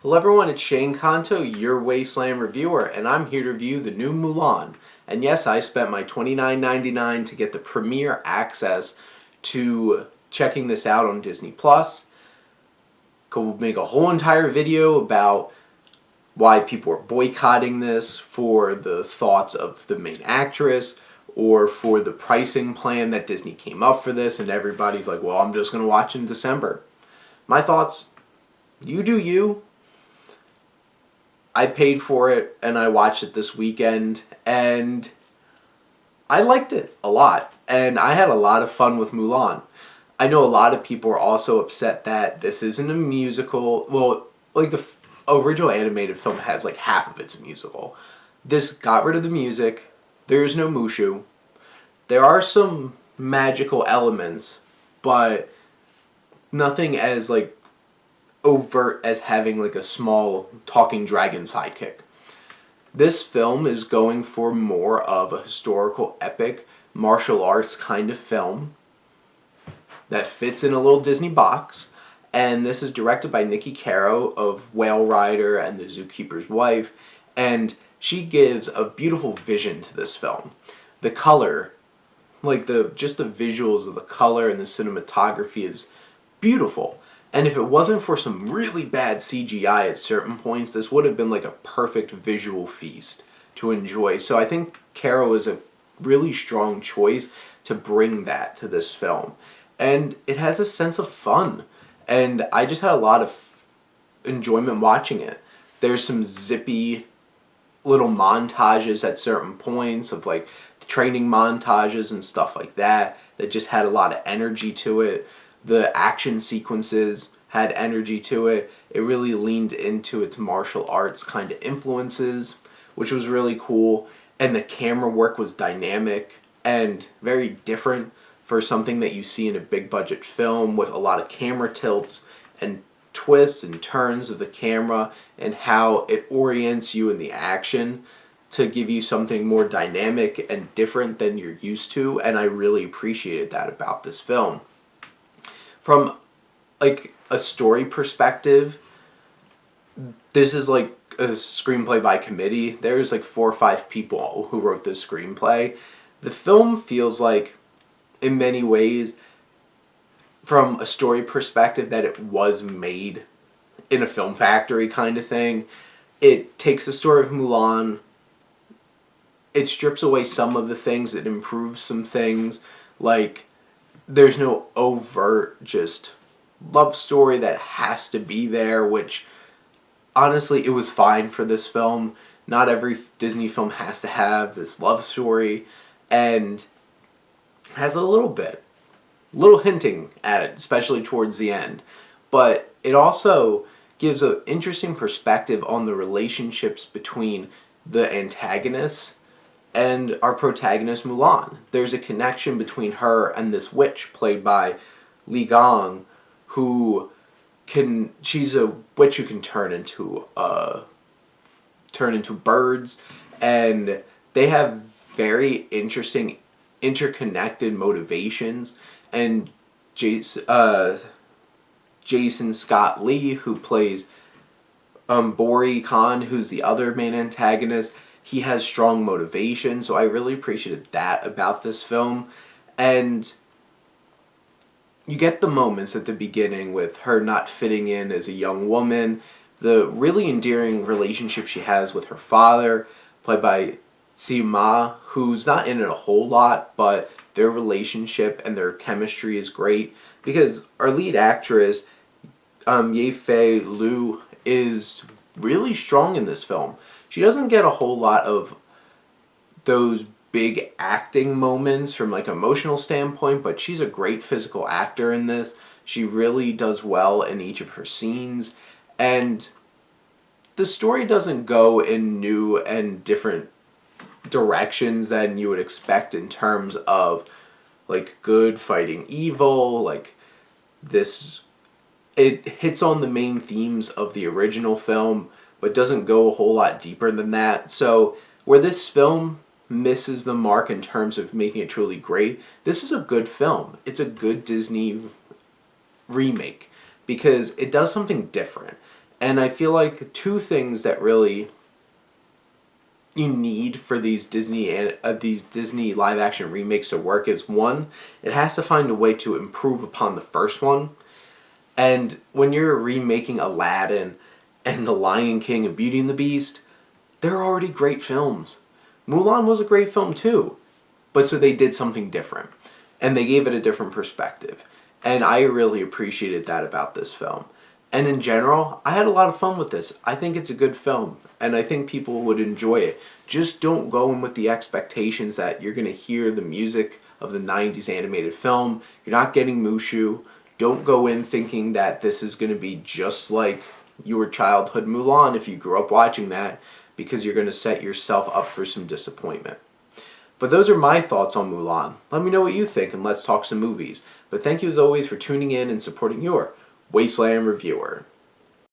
Hello everyone, it's Shane Kanto, your Wasteland reviewer, and I'm here to review the new Mulan. And yes, I spent my $29.99 to get the premiere access to checking this out on Disney+. Could make a whole entire video about why people are boycotting this, for the thoughts of the main actress, or for the pricing plan that Disney came up for this, and everybody's like, well, I'm just going to watch in December. My thoughts, you do you. I paid for it, and I watched it this weekend, and I liked it a lot, and I had a lot of fun with Mulan. I know a lot of people are also upset that this isn't a musical. Well, like the original animated film has like half of it's a musical. This got rid of the music. There's no Mushu. There are some magical elements, but nothing as like overt as having like a small talking dragon sidekick. This film is going for more of a historical epic martial arts kind of film that fits in a little Disney box, and this is directed by Nikki Caro of Whale Rider and The Zookeeper's Wife, and she gives a beautiful vision to this film. The color, like just the visuals of the color and the cinematography is beautiful. And if it wasn't for some really bad CGI at certain points, this would have been like a perfect visual feast to enjoy. So I think Caro is a really strong choice to bring that to this film. And it has a sense of fun. And I just had a lot of enjoyment watching it. There's some zippy little montages at certain points of like training montages and stuff like that just had a lot of energy to it. The action sequences had energy to it. It really leaned into its martial arts kind of influences, which was really cool. And the camera work was dynamic and very different for something that you see in a big budget film, with a lot of camera tilts and twists and turns of the camera and how it orients you in the action to give you something more dynamic and different than you're used to. And I really appreciated that about this film. From like a story perspective, this is like a screenplay by committee. There's like 4 or 5 people who wrote this screenplay. The film feels like, in many ways, from a story perspective, that it was made in a film factory kind of thing. It takes the story of Mulan, it strips away some of the things, it improves some things, like there's no overt just love story that has to be there, which honestly it was fine for this film. Not every Disney film has to have this love story, and has a little hinting at it, especially towards the end. But it also gives an interesting perspective on the relationships between the antagonists and our protagonist Mulan. There's a connection between her and this witch played by Li Gong, she's a witch who can turn into birds, and they have very interesting interconnected motivations. And Jason Scott Lee, who plays Bori Khan, who's the other main antagonist, he has strong motivation, so I really appreciated that about this film. And you get the moments at the beginning with her not fitting in as a young woman, the really endearing relationship she has with her father, played by Sima, who's not in it a whole lot, but their relationship and their chemistry is great, because our lead actress, Ye-Fei Liu, is really strong in this film. She doesn't get a whole lot of those big acting moments from like an emotional standpoint, but she's a great physical actor in this. She really does well in each of her scenes, and the story doesn't go in new and different directions than you would expect in terms of like good fighting evil. Like this, it hits on the main themes of the original film, but doesn't go a whole lot deeper than that. So where this film misses the mark in terms of making it truly great, this is a good film. It's a good Disney remake because it does something different. And I feel like two things that really you need for these Disney live action remakes to work is, one, it has to find a way to improve upon the first one. And when you're remaking Aladdin and The Lion King and Beauty and the Beast, they're already great films. Mulan was a great film too. But so they did something different. And they gave it a different perspective. And I really appreciated that about this film. And in general, I had a lot of fun with this. I think it's a good film. And I think people would enjoy it. Just don't go in with the expectations that you're going to hear the music of the 90s animated film. You're not getting Mushu. Don't go in thinking that this is going to be just like your childhood Mulan if you grew up watching that, because you're going to set yourself up for some disappointment. But those are my thoughts on Mulan. Let me know what you think and let's talk some movies. But thank you as always for tuning in and supporting your Wasteland Reviewer.